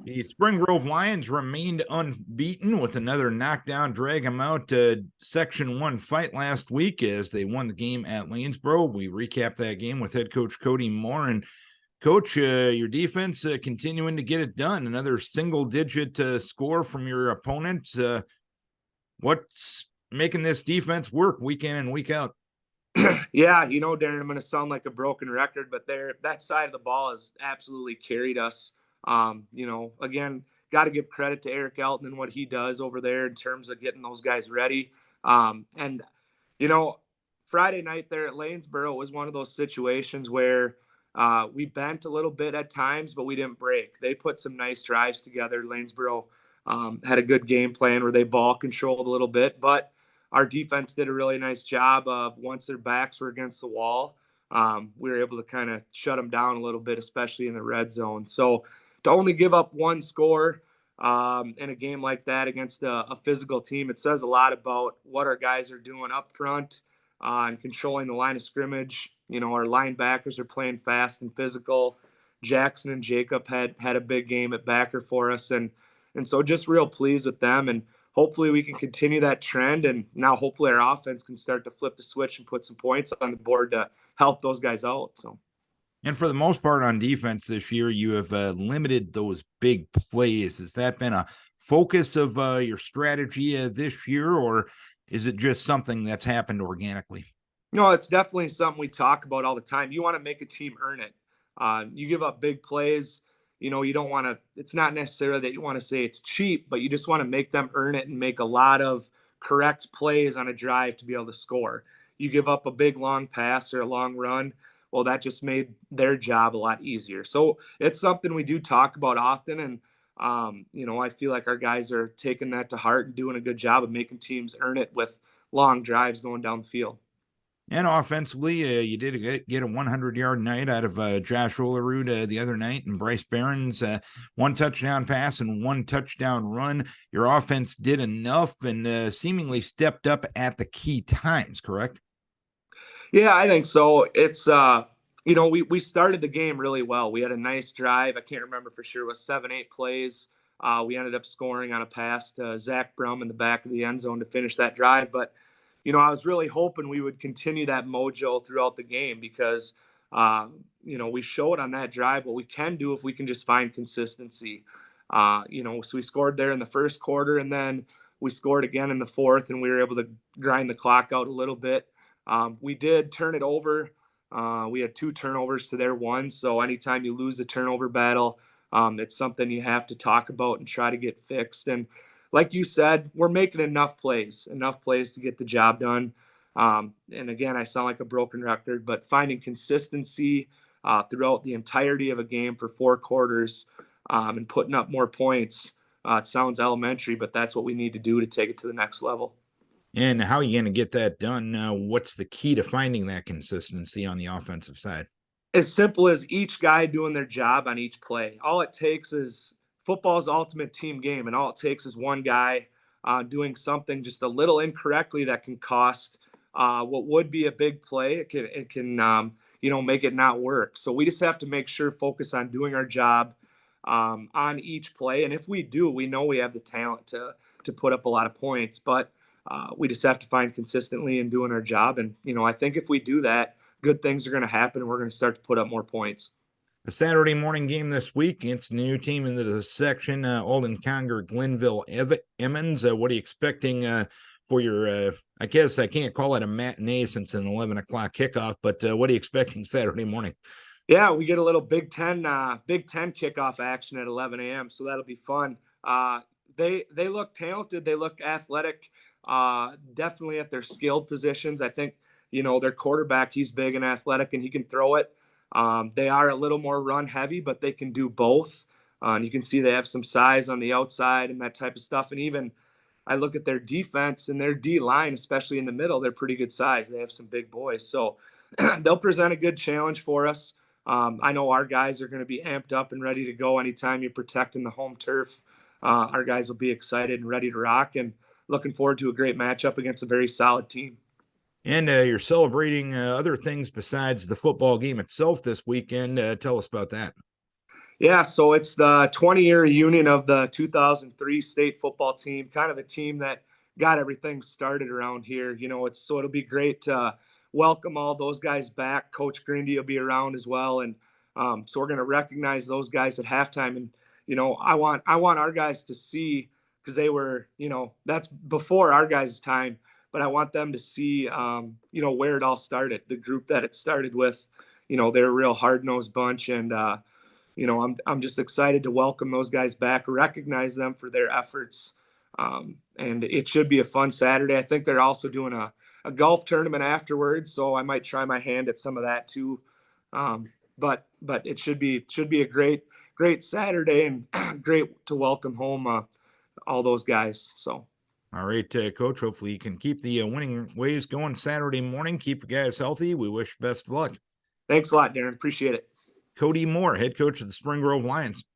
The Spring Grove Lions remained unbeaten with another knockdown, drag them out Section 1 fight last week as they won the game at Lanesboro. We recapped that game with head coach Kody Moore. And Coach, your defense continuing to get it done. Another single-digit score from your opponents. What's making this defense work week in and week out? Yeah, Darren, I'm going to sound like a broken record, but that side of the ball has absolutely carried us. Again, got to give credit to Eric Elton and what he does over there in terms of getting those guys ready. And Friday night there at Lanesboro was one of those situations where we bent a little bit at times, but we didn't break. They put some nice drives together. Lanesboro had a good game plan where they ball controlled a little bit, but our defense did a really nice job of once their backs were against the wall, we were able to kind of shut them down a little bit, especially in the red zone. So to only give up one score in a game like that against a physical team, it says a lot about what our guys are doing up front and controlling the line of scrimmage. Our linebackers are playing fast and physical. Jackson and Jacob had a big game at backer for us, and so just real pleased with them. And hopefully we can continue that trend, and now hopefully our offense can start to flip the switch and put some points on the board to help those guys out. So, and for the most part on defense this year, you have limited those big plays. Has that been a focus of your strategy this year, or is it just something that's happened organically? No, it's definitely something we talk about all the time. You want to make a team earn it. You give up big plays. You don't want to, it's not necessarily that you want to say it's cheap, but you just want to make them earn it and make a lot of correct plays on a drive to be able to score. You give up a big long pass or a long run, well, that just made their job a lot easier. So it's something we do talk about often. And, I feel like our guys are taking that to heart and doing a good job of making teams earn it with long drives going down the field. And offensively, you did get a 100-yard night out of Josh Rollerud the other night, and Bryce Barron's one touchdown pass and one touchdown run. Your offense did enough and seemingly stepped up at the key times, correct? Yeah, I think so. It's we started the game really well. We had a nice drive. I can't remember for sure. It was 7-8 plays. We ended up scoring on a pass to Zach Brum in the back of the end zone to finish that drive. But I was really hoping we would continue that mojo throughout the game because we showed on that drive what we can do if we can just find consistency. So we scored there in the first quarter, and then we scored again in the fourth, and we were able to grind the clock out a little bit. We did turn it over. We had 2 turnovers to their 1. So anytime you lose a turnover battle, it's something you have to talk about and try to get fixed. And like you said, we're making enough plays to get the job done. And again, I sound like a broken record, but finding consistency throughout the entirety of a game for 4 quarters and putting up more points, it sounds elementary, but that's what we need to do to take it to the next level. And how are you going to get that done? What's the key to finding that consistency on the offensive side? As simple as each guy doing their job on each play. All it takes is football's ultimate team game, and all it takes is one guy doing something just a little incorrectly that can cost what would be a big play. It can make it not work. So we just have to make sure focus on doing our job on each play, and if we do, we know we have the talent to put up a lot of points, but we just have to find consistently in doing our job. And I think if we do that, good things are going to happen, and we're going to start to put up more points. A Saturday morning game this week. It's a new team into the section, Alden Conger, Glenville Emmons. What are you expecting for your, I guess I can't call it a matinee since an 11 o'clock kickoff, but what are you expecting Saturday morning? Yeah, we get a little Big Ten kickoff action at 11 a.m., so that'll be fun. They look talented. They look athletic, definitely at their skilled positions. I think, their quarterback, he's big and athletic, and he can throw it. They are a little more run heavy, but they can do both. And you can see they have some size on the outside and that type of stuff. And even I look at their defense and their D line, especially in the middle, they're pretty good size. They have some big boys. So they'll present a good challenge for us. I know our guys are going to be amped up and ready to go anytime you're protecting the home turf. Our guys will be excited and ready to rock, and looking forward to a great matchup against a very solid team. And you're celebrating other things besides the football game itself this weekend. Tell us about that. Yeah, so it's the 20-year reunion of the 2003 state football team, kind of the team that got everything started around here. It'll be great to welcome all those guys back. Coach Grindy will be around as well, and so we're going to recognize those guys at halftime. And I want our guys to see, because they were, that's before our guys' time, but I want them to see, where it all started, the group that it started with. They're a real hard nosed bunch, and I'm just excited to welcome those guys back, recognize them for their efforts. And it should be a fun Saturday. I think they're also doing a golf tournament afterwards, so I might try my hand at some of that too. But it should be a great Saturday, and great to welcome home all those guys. So All right, Coach. Hopefully you can keep the winning ways going Saturday morning. Keep you guys healthy. We wish best of luck. thanks a lot, Darren. Appreciate it. Kody Moore, head coach of the Spring Grove Lions.